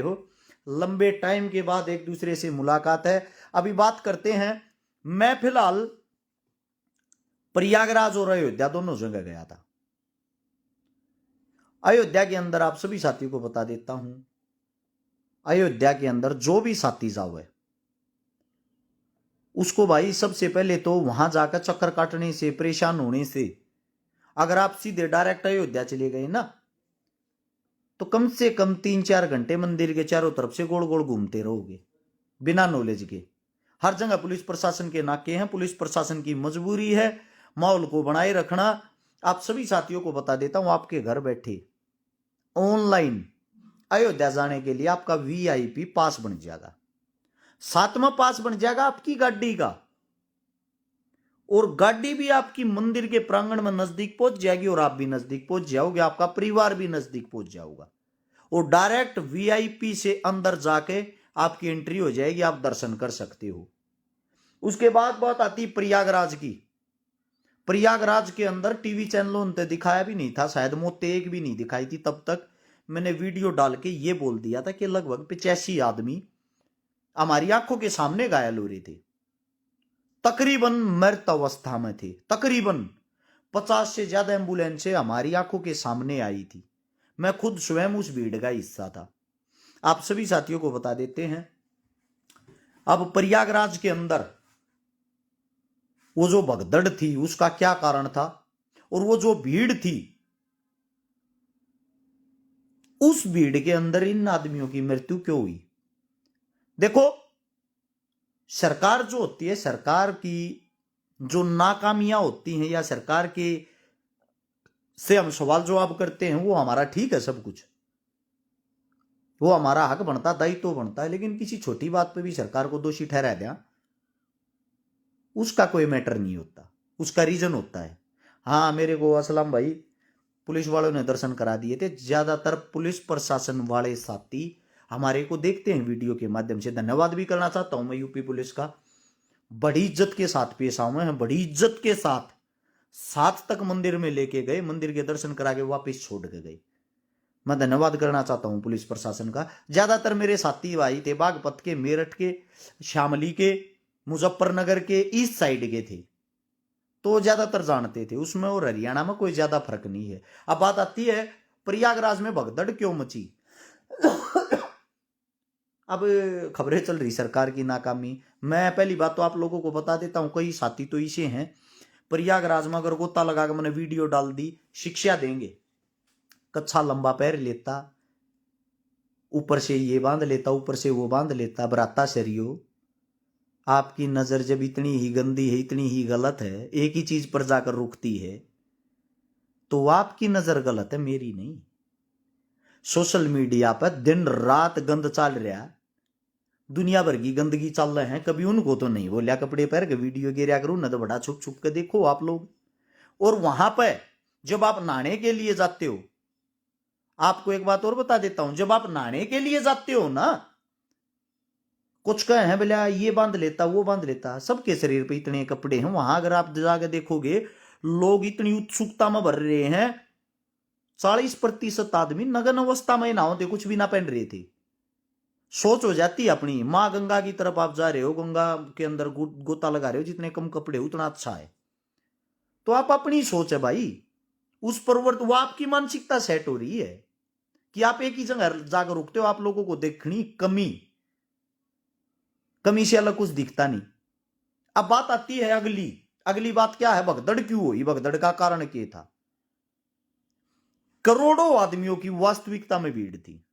हो, लंबे टाइम के बाद एक दूसरे से मुलाकात है। अभी बात करते हैं, मैं फिलहाल प्रयागराज और अयोध्या दोनों जगह गया था। अयोध्या के अंदर आप सभी साथियों को बता देता हूं, अयोध्या के अंदर जो भी साथी जाओ है उसको भाई सबसे पहले तो वहां जाकर चक्कर काटने से, परेशान होने से, अगर आप सीधे डायरेक्ट अयोध्या चले गए ना तो कम से कम 3-4 घंटे मंदिर के चारों तरफ से गोल गोल घूमते रहोगे बिना नॉलेज के। हर जगह पुलिस प्रशासन के नाके हैं, पुलिस प्रशासन की मजबूरी है माहौल को बनाए रखना। आप सभी साथियों को बता देता हूं, आपके घर बैठे ऑनलाइन अयोध्या जाने के लिए आपका वीआईपी पास बन जाएगा, 7वां पास बन जाएगा आपकी गाड़ी का, और गाड़ी भी आपकी मंदिर के प्रांगण में नजदीक पहुंच जाएगी और आप भी नजदीक पहुंच जाओगे, आपका परिवार भी नजदीक पहुंच जाओगा, और डायरेक्ट वीआईपी से अंदर जाके आपकी एंट्री हो जाएगी, आप दर्शन कर सकते हो। उसके बाद बात आती प्रयागराज की। प्रयागराज के अंदर टीवी चैनलों ने दिखाया भी नहीं था, शायद मौतें एक भी नहीं दिखाई थी। तब तक मैंने वीडियो डाल के ये बोल दिया था कि लगभग 85 आदमी हमारी आंखों के सामने घायल हो रहे थे, तकरीबन मृत अवस्था में थे। तकरीबन 50 से ज्यादा एम्बुलेंसें हमारी आंखों के सामने आई थी। मैं खुद स्वयं उस भीड़ का हिस्सा था। आप सभी साथियों को बता देते हैं, अब प्रयागराज के अंदर वो जो भगदड़ थी उसका क्या कारण था, और वो जो भीड़ थी उस भीड़ के अंदर इन आदमियों की मृत्यु क्यों हुई। देखो, सरकार जो होती है, सरकार की जो नाकामियां होती हैं या सरकार के से हम सवाल जवाब करते हैं, वो हमारा ठीक है, सब कुछ वो हमारा हक बनता, दायित्व तो बनता है, लेकिन किसी छोटी बात पे भी सरकार को दोषी ठहरा दिया, उसका कोई मैटर नहीं होता, उसका रीजन होता है। हाँ, मेरे को असलम भाई पुलिस वालों ने दर्शन करा दिए थे। ज्यादातर पुलिस प्रशासन वाले साथी हमारे को देखते हैं वीडियो के माध्यम से, धन्यवाद भी करना चाहता हूं मैं यूपी पुलिस का। बड़ी इज्जत के साथ पेश आए हैं, बड़ी इज्जत के साथ 7 तक मंदिर में लेके गए, मंदिर के दर्शन करा के वापिस छोड़ के गए। मैं धन्यवाद करना चाहता हूं पुलिस प्रशासन का। ज्यादातर मेरे साथी भाई थे बागपत के, मेरठ के, शामली के, मुजफ्फरनगर के, ईस्ट साइड के थे, तो ज्यादातर जानते थे उसमें, और हरियाणा में कोई ज्यादा फर्क नहीं है। अब बात आती है प्रयागराज में भगदड़ क्यों मची। अब खबरें चल रही सरकार की नाकामी। मैं पहली बात तो आप लोगों को बता देता हूं, कई साथी तो इसे हैं, प्रयागराज में अगर गोता लगा के मैंने वीडियो डाल दी, शिक्षा देंगे। कच्छा लंबा पैर लेता, ऊपर से ये बांध लेता, ऊपर से वो बांध लेता, बराता शरीयो। आपकी नजर जब इतनी ही गंदी है, इतनी ही गलत है, एक ही चीज पर जाकर रुकती है, तो आपकी नजर गलत है, मेरी नहीं। सोशल मीडिया पर दिन रात गंद चल रहा, दुनिया भर की गंदगी चल रहे हैं, कभी उनको तो नहीं बोलिया कपड़े पहन के वीडियो गिरा करूं, न तो बड़ा छुप छुप के देखो आप लोग। और वहां पर जब आप नहाने के लिए जाते हो, आपको एक बात और बता देता हूं, जब आप नहाने के लिए जाते हो ना, कुछ कहे हैं बोले ये बांध लेता, वो बांध लेता, सबके शरीर पे इतने कपड़े हैं। वहां अगर आप जाकर देखोगे, लोग इतनी उत्सुकता में भर रहे हैं, 40% आदमी नग्न अवस्था में नहाते, कुछ भी ना पहन रहे थे। सोच हो जाती है अपनी, मां गंगा की तरफ आप जा रहे हो, गंगा के अंदर गोता लगा रहे हो, जितने कम कपड़े उतना अच्छा है। तो आप अपनी सोच है भाई, उस परवर्त वो आपकी मानसिकता सेट हो रही है कि आप एक ही जगह जाकर रुकते हो। आप लोगों को देखनी कमी, कमी से अलग कुछ दिखता नहीं। अब बात आती है अगली बात क्या है, भगदड़ क्यों हुई, भगदड़ का कारण क्या था। करोड़ों आदमियों की वास्तविकता में भीड़ थी,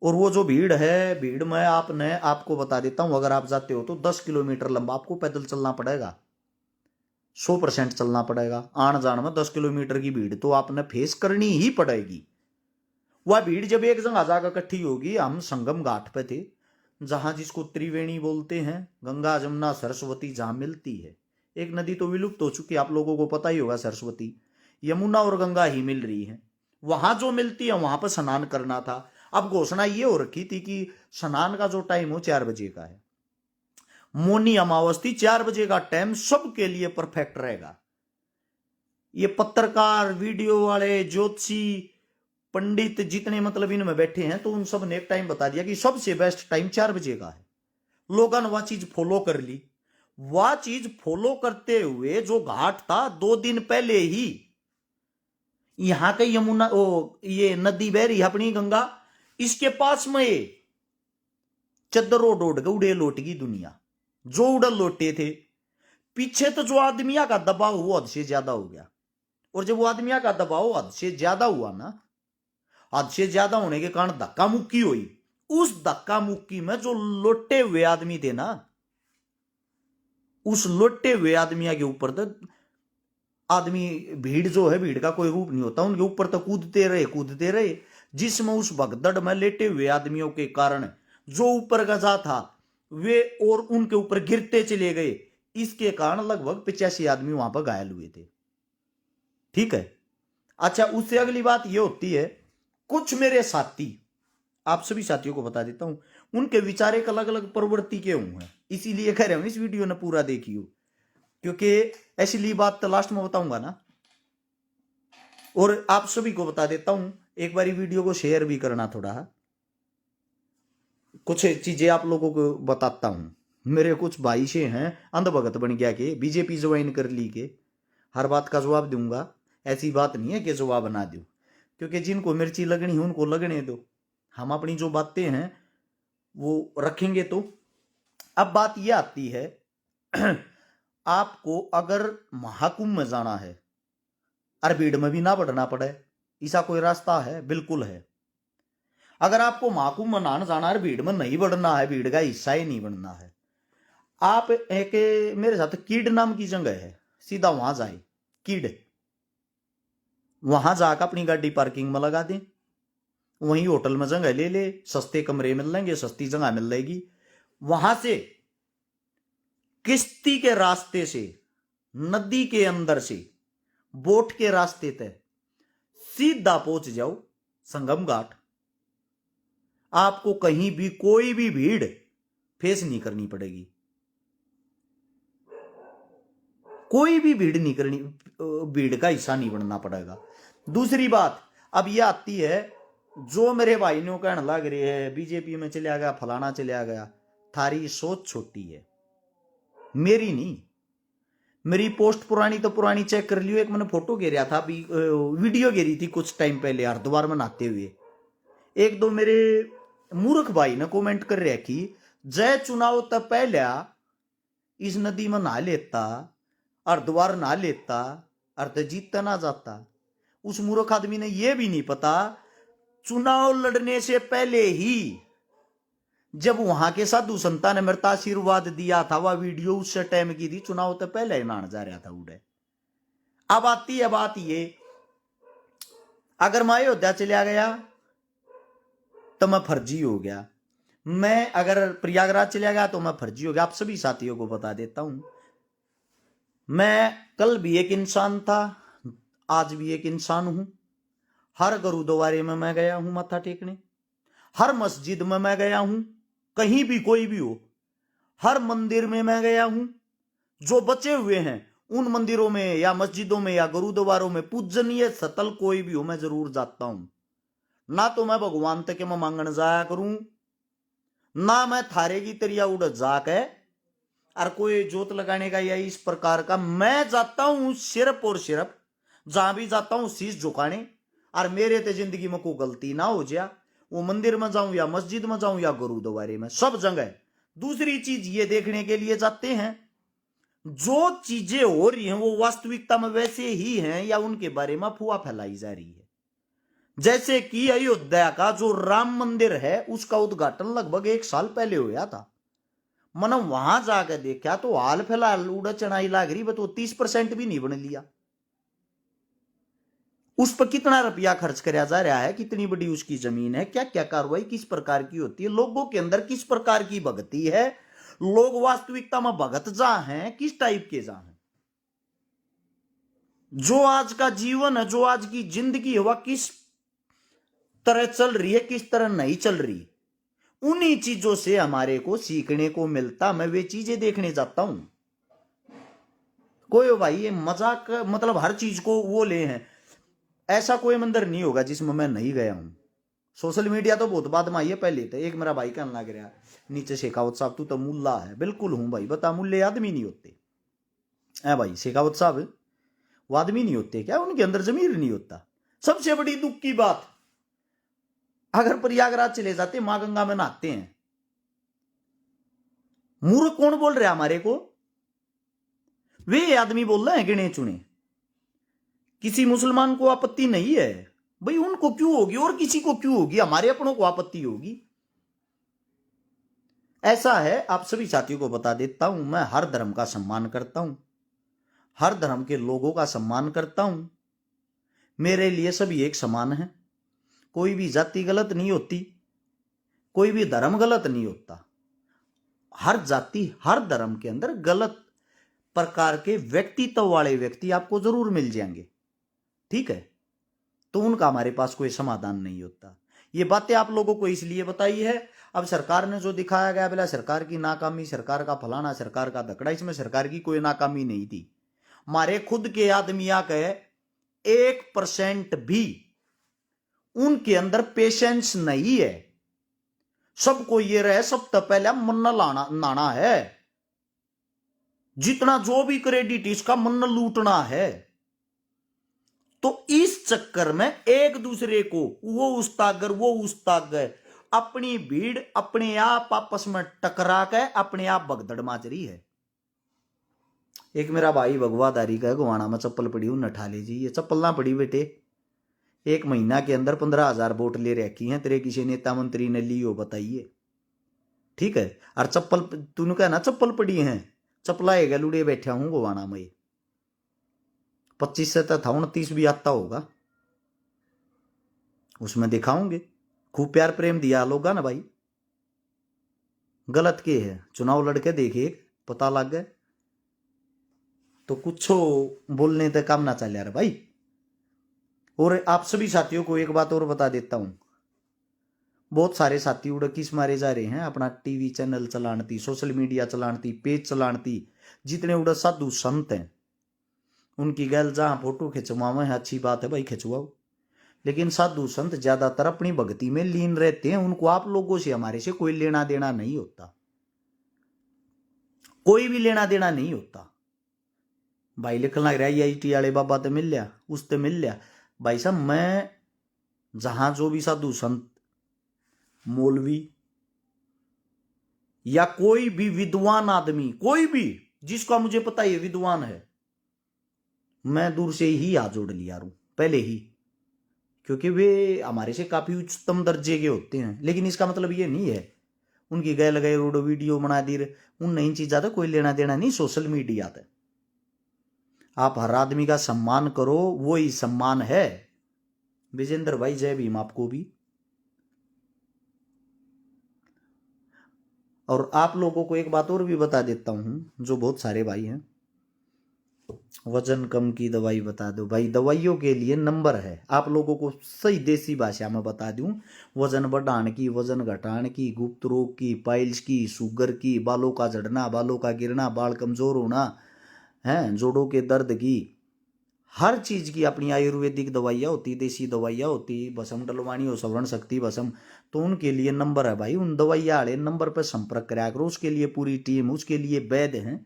और वो जो भीड़ है, भीड़ में आपको बता देता हूं, अगर आप जाते हो तो 10 किलोमीटर लंबा आपको पैदल चलना पड़ेगा, 100% चलना पड़ेगा। आन जान में 10 किलोमीटर की भीड़ तो आपने फेस करनी ही पड़ेगी। वह भीड़ जब एक जगह जाकर इकट्ठी होगी, हम संगम घाट पे थे, जहां जिसको त्रिवेणी बोलते हैं, गंगा जमुना सरस्वती जहां मिलती है। एक नदी तो विलुप्त हो चुकी है, आप लोगों को पता ही होगा, सरस्वती, यमुना और गंगा ही मिल रही है। वहां जो मिलती है वहां पर स्नान करना था। अब घोषणा ये हो रखी थी कि स्नान का जो टाइम हो 4 बजे का है, मौनी अमावस्या 4 बजे का टाइम सबके लिए परफेक्ट रहेगा। ये पत्रकार, वीडियो वाले, ज्योतिषी, पंडित जितने मतलब इनमें बैठे हैं तो उन सब ने एक टाइम बता दिया कि सबसे बेस्ट टाइम 4 बजे का है। लोगों ने वह चीज फॉलो कर ली। वह चीज फॉलो करते हुए जो घाट था 2 दिन पहले ही यहां के यमुना ये नदी बह रही अपनी गंगा, इसके पास में ये चद्दर उड़ के उड़े लौट गई दुनिया। जो उड़ल लौटे थे पीछे तो जो आदमिया का दबाव वो हद से ज्यादा हो गया। और जब वो आदमिया का दबाव हद से ज्यादा हुआ ना, हद से ज्यादा होने के कारण धक्का मुक्की हुई। उस धक्का मुक्की में जो लोटे हुए आदमी थे ना, उस लोटे हुए आदमिया के ऊपर तो आदमी, भीड़ जो है भीड़ का कोई रूप नहीं होता, उनके ऊपर तो कूदते रहे जिसमें उस भगदड़ में लेटे हुए आदमियों के कारण जो ऊपर गजा था वे और उनके ऊपर गिरते चले गए। इसके कारण लगभग 85 आदमी वहां पर घायल हुए थे। ठीक है। अच्छा, उससे अगली बात यह होती है, कुछ मेरे साथी, आप सभी साथियों को बता देता हूं, उनके विचार एक अलग अलग प्रवृत्ति के हुए हैं, इसीलिए कह रहे हूं इस वीडियो ने पूरा देखियो, क्योंकि ऐसी ली बात तो लास्ट में बताऊंगा ना। और आप सभी को बता देता हूं, एक बार वीडियो को शेयर भी करना, थोड़ा कुछ चीजें आप लोगों को बताता हूं। मेरे कुछ भाई से हैं अंधभगत बन गया के बीजेपी ज्वाइन कर ली के, हर बात का जवाब दूंगा, ऐसी बात नहीं है कि जवाब ना दूं, क्योंकि जिनको मिर्ची लगनी है उनको लगने दो, हम अपनी जो बातें हैं वो रखेंगे। तो अब बात यह आती है आपको अगर महाकुंभ में जाना है और भीड़ में भी ना बढ़ना पड़े, ऐसा कोई रास्ता है? बिल्कुल है। अगर आपको महाकुंभ में नहाने जाना है, भीड़ में नहीं बढ़ना है, भीड़ का हिस्सा ही नहीं बनना है, आप एक मेरे साथ कीड नाम की जगह है, सीधा वहां जाए, कीड, वहां जाकर अपनी गाड़ी पार्किंग में लगा दें, वहीं होटल में जगह ले ले, सस्ते कमरे मिल लेंगे, सस्ती जगह मिल जाएगी। वहां से किश्ती के रास्ते से, नदी के अंदर से, बोट के रास्ते तक सीधा पहुंच जाओ संगम घाट। आपको कहीं भी कोई भी भीड़ फेस नहीं करनी पड़ेगी, कोई भी भीड़ नहीं करनी, भीड़ का हिस्सा नहीं बनना पड़ेगा। दूसरी बात अब यह आती है, जो मेरे भाई ने कहने लग रही है बीजेपी में चला गया, फलाना चला गया, थारी सोच छोटी है, मेरी नहीं। मेरी पोस्ट पुरानी तो पुरानी चेक कर लियो। एक मैंने फोटो घेरा था, अभी वीडियो घेरी थी कुछ टाइम पहले हरिद्वार में नहाते हुए। एक दो मेरे मूर्ख भाई ने कमेंट कर रहा कि जय चुनाव तक पहले इस नदी में नहा लेता, हरिद्वार नहा लेता, अर्थ जीतता ना जाता। उस मूर्ख आदमी ने यह भी नहीं पता, चुनाव लड़ने से पहले ही जब वहां के साधु संता ने मृत आशीर्वाद दिया था, वह वीडियो उस टाइम की थी, चुनाव तो पहले ही नहाने जा रहा था उड़े। अब आती है बात ये, अगर मैं अयोध्या चला गया तो मैं फर्जी हो गया, मैं अगर प्रयागराज चला गया तो मैं फर्जी हो गया। आप सभी साथियों को बता देता हूं, मैं कल भी एक इंसान था, आज भी एक इंसान हूं। हर गुरुद्वारे में मैं गया हूं माथा टेकने, हर मस्जिद में मैं गया हूं, कहीं भी कोई भी हो, हर मंदिर में मैं गया हूं। जो बचे हुए हैं उन मंदिरों में या मस्जिदों में या गुरुद्वारों में पूजनीय स्थल कोई भी हो, मैं जरूर जाता हूं। ना तो मैं भगवान तक मैं मांगन जाया करूं, ना मैं थारे की तरिया उड़ जाके और कोई जोत लगाने का या इस प्रकार का। मैं जाता हूं सिर्फ और सिर्फ, जहां भी जाता हूं शीश झुकाने, और मेरे तो जिंदगी में कोई गलती ना हो जाए, वो मंदिर में जाऊं या मस्जिद में जाऊं या गुरुद्वारे में, सब जगह। दूसरी चीज ये देखने के लिए जाते हैं जो चीजें हो रही हैं वो वास्तविकता में वैसे ही हैं या उनके बारे में अफवाह फैलाई जा रही है। जैसे कि अयोध्या का जो राम मंदिर है उसका उद्घाटन लगभग 1 साल पहले हुआ था। मैंने वहां जाकर देखा तो हाल फिलहाल उड़ा चढ़ाई लाग रही, तो 30% भी नहीं बन लिया। उस पर कितना रुपया खर्च कराया जा रहा है, कितनी बड़ी उसकी जमीन है, क्या क्या कार्रवाई किस प्रकार की होती है, लोगों के अंदर किस प्रकार की भक्ति है, लोग वास्तविकता में भगत जा हैं, किस टाइप के जा हैं। जो आज का जीवन है, जो आज की जिंदगी है, वह किस तरह चल रही है, किस तरह नहीं चल रही, उन्हीं चीजों से हमारे को सीखने को मिलता। मैं वे चीजें देखने जाता हूं। कोई भाई ये मजाक मतलब हर चीज को वो ले हैं, ऐसा कोई मंदिर नहीं होगा जिसमें मैं नहीं गया हूं। सोशल मीडिया तो बहुत बाद में आई है, पहले तो एक मेरा भाई कहने लग रहा नीचे शेखावत साहब तू तो मुल्ला है। बिल्कुल हूं भाई, बता मुल्ले आदमी नहीं होते है भाई। शेखावत साहब वो आदमी नहीं होते क्या? उनके अंदर जमीर नहीं होता। सबसे बड़ी दुख की बात, अगर प्रयागराज चले जाते मां गंगा में नहाते हैं, मूर्ख कौन बोल रहा है हमारे को? वे आदमी बोल रहे हैं गिने चुने। किसी मुसलमान को आपत्ति नहीं है भाई, उनको क्यों होगी और किसी को क्यों होगी? हमारे अपनों को आपत्ति होगी। ऐसा है, आप सभी साथियों को बता देता हूं, मैं हर धर्म का सम्मान करता हूं, हर धर्म के लोगों का सम्मान करता हूं। मेरे लिए सभी एक समान है। कोई भी जाति गलत नहीं होती, कोई भी धर्म गलत नहीं होता। हर जाति हर धर्म के अंदर गलत प्रकार के व्यक्तित्व वाले व्यक्ति आपको जरूर मिल जाएंगे, ठीक है? तो उनका हमारे पास कोई समाधान नहीं होता। ये बातें आप लोगों को इसलिए बताई है, अब सरकार ने जो दिखाया गया बोला सरकार की नाकामी, सरकार का फलाना, सरकार का धकड़ा, इसमें सरकार की कोई नाकामी नहीं थी। हमारे खुद के आदमिया के 1% भी उनके अंदर पेशेंस नहीं है। सबको ये रहे सब तो पहले मन्ना लाना नाना है, जितना जो भी क्रेडिट इसका मन्ना लूटना है। तो इस चक्कर में एक दूसरे को वो उस्तागर वो उस्तागर अपनी भीड़ अपने आप आपस में टकरा के अपने आप भगदड़ माच रही है। एक मेरा भाई भगवाधारी का गोवाना में चप्पल पड़ी हूं, नठा लीजिए। ये चप्पल ना पड़ी बेटे, 1 महीना के अंदर 15,000 वोट ले रखी हैं तेरे किसी नेता मंत्री ने ली हो, बताइए, ठीक है? और चप्पल तूने कहा ना चप्पल पड़ी है, चप्पला है लुड़े बैठा हूं गोवाना में। 25 से था 29 भी आता होगा, उसमें दिखाऊंगे। खूब प्यार प्रेम दिया लोग ना भाई। गलत के है, चुनाव लड़के देखे पता लग गए तो कुछ बोलने तक काम ना चल यार भाई। और आप सभी साथियों को एक बात और बता देता हूं, बहुत सारे साथी उड़ किस मारे जा रहे हैं अपना टीवी चैनल चलानती, सोशल मीडिया चलानती, पेज चलानती। जितने उड़ साधु संत हैं उनकी गैल जहां फोटो खिंचवावे है, अच्छी बात है भाई, खिंचवाओ। लेकिन साधु संत ज्यादातर अपनी भक्ति में लीन रहते हैं, उनको आप लोगों से हमारे से कोई लेना देना नहीं होता, कोई भी लेना देना नहीं होता। भाई लिखना लग रहा है IIT वाले बाबा तो मिल लिया, उससे मिल लिया। भाई साहब मैं जहां जो भी साधु संत, मौलवी या कोई भी विद्वान आदमी, कोई भी जिसका मुझे पता है विद्वान है, मैं दूर से ही हाथ जोड़ लिया रू पहले ही, क्योंकि वे हमारे से काफी उच्चतम दर्जे के होते हैं। लेकिन इसका मतलब ये नहीं है उनकी गए लगाए रोड वीडियो बना दी, उन नई चीजा तो कोई लेना देना नहीं। सोशल मीडिया पे आप हर आदमी का सम्मान करो, वो ही सम्मान है। विजेंद्र भाई जय भीम आपको भी। और आप लोगों को एक बात और भी बता देता हूं, जो बहुत सारे भाई हैं, वजन कम की दवाई बता दो भाई। दवाइयों के लिए नंबर है, आप लोगों को सही देसी भाषा में बता दूं, वजन बढ़ाने की, वजन घटाने की, गुप्त रोग की, पाइल्स की, शुगर की, बालों का झड़ना, बालों का गिरना, बाल कमजोर होना है, जोड़ों के दर्द की, हर चीज की अपनी आयुर्वेदिक दवाइयाँ होती, देसी दवाइयाँ होती। भस्म डलवानी हो, सवर्ण शक्ति भस्म, तो उनके लिए नंबर है भाई। उन दवाइयाँ वाले नंबर पर संपर्क करा करो, उसके लिए पूरी टीम, उसके लिए वैद्य हैं,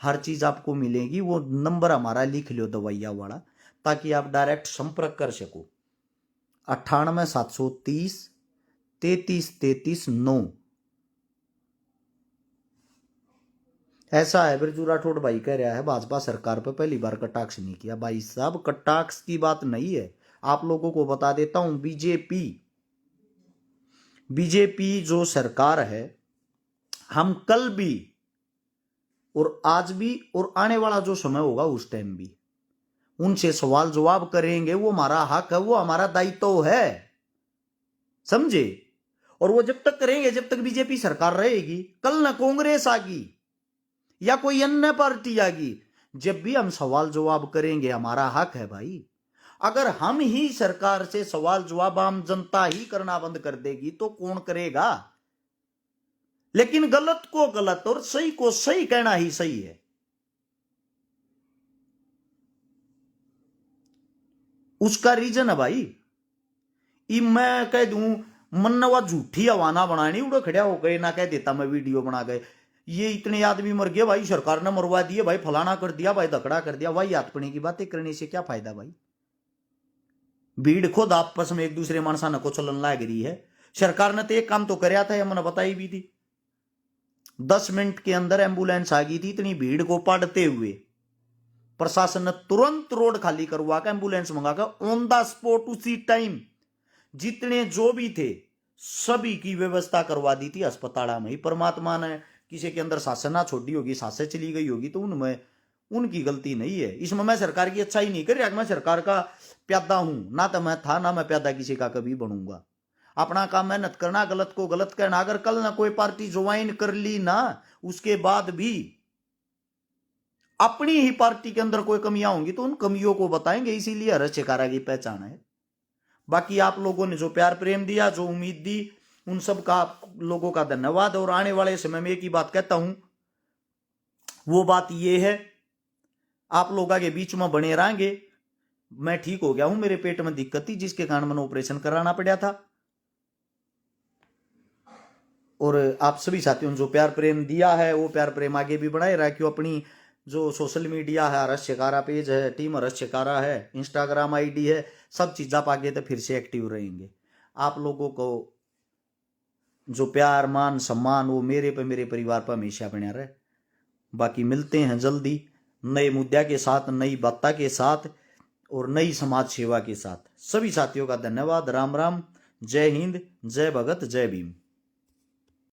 हर चीज आपको मिलेगी। वो नंबर हमारा लिख लो दवाइयाँ वाला, ताकि आप डायरेक्ट संपर्क कर सको। 98 730 33 33 9। ऐसा है बिरजू राठौड़ भाई कह रहा है भाजपा सरकार पर पहली बार कटाक्ष नहीं किया। भाई साहब कटाक्ष की बात नहीं है, आप लोगों को बता देता हूं। बीजेपी जो सरकार है, हम कल भी और आज भी और आने वाला जो समय होगा उस टाइम भी उनसे सवाल जवाब करेंगे। वो हमारा हक है, वो हमारा दायित्व है, समझे? और वो जब तक करेंगे जब तक बीजेपी सरकार रहेगी। कल ना कांग्रेस आगी या कोई अन्य पार्टी आगी, जब भी हम सवाल जवाब करेंगे, हमारा हक है भाई। अगर हम ही सरकार से सवाल जवाब आम जनता ही करना बंद कर देगी तो कौन करेगा? लेकिन गलत को गलत और सही को सही कहना ही सही है। उसका रीजन है भाई। मैं कह दूं मनवा झूठी हवाना बनानी उड़ो खड़ा हो गए ना कह देता मैं वीडियो बना गए ये इतने आदमी मर गए भाई, सरकार ने मरवा दिए भाई, फलाना कर दिया भाई, धकड़ा कर दिया भाई। यातपने की बातें करने से क्या फायदा भाई? भीड़ खुद आपस में एक दूसरे मानसा को चलन लाग रही है। सरकार ने तो एक काम तो कराया था, मैंने बताई भी थी। 10 मिनट के अंदर एम्बुलेंस आ गई थी। इतनी भीड़ को पाड़ते हुए प्रशासन ने तुरंत रोड खाली करवा कर एम्बुलेंस मंगाकर ऑन द स्पॉट उसी टाइम जितने जो भी थे सभी की व्यवस्था करवा दी थी अस्पताल में ही। परमात्मा ने किसी के अंदर सांसें ना छोड़ी होगी, सांसें चली गई होगी तो उनमें उनकी गलती नहीं है। इसमें मैं सरकार की अच्छाई नहीं कर रहा, मैं सरकार का प्यादा हूं ना, तो मैं था ना मैं प्यादा किसी का कभी बनूंगा। अपना काम मेहनत करना, गलत को गलत कहना। अगर कल ना कोई पार्टी ज्वाइन कर ली ना, उसके बाद भी अपनी ही पार्टी के अंदर कोई कमियां होंगी तो उन कमियों को बताएंगे। इसीलिए हर चिकारा की पहचान है। बाकी आप लोगों ने जो प्यार प्रेम दिया, जो उम्मीद दी, उन सब का लोगों का धन्यवाद। और आने वाले समय में एक ही बात कहता हूं, वो बात ये है आप लोग आगे बीच में बने रहेंगे। मैं ठीक हो गया हूं, मेरे पेट में दिक्कत थी जिसके कारण मैंने ऑपरेशन कराना पड़ा था। और आप सभी साथियों ने जो प्यार प्रेम दिया है वो प्यार प्रेम आगे भी बढ़ाए रखियो। अपनी जो सोशल मीडिया है, हर्ष चिकारा पेज है, टीम हर्ष चिकारा है, इंस्टाग्राम आईडी है, सब चीज आप आगे तो फिर से एक्टिव रहेंगे। आप लोगों को जो प्यार मान सम्मान वो मेरे पे, मेरे परिवार पर हमेशा बना रहे। बाकी मिलते हैं जल्दी नए मुद्दा के साथ, नई बात के साथ और नई समाज सेवा के साथ। सभी साथियों का धन्यवाद। राम राम, जय हिंद, जय भगत, जय भीम।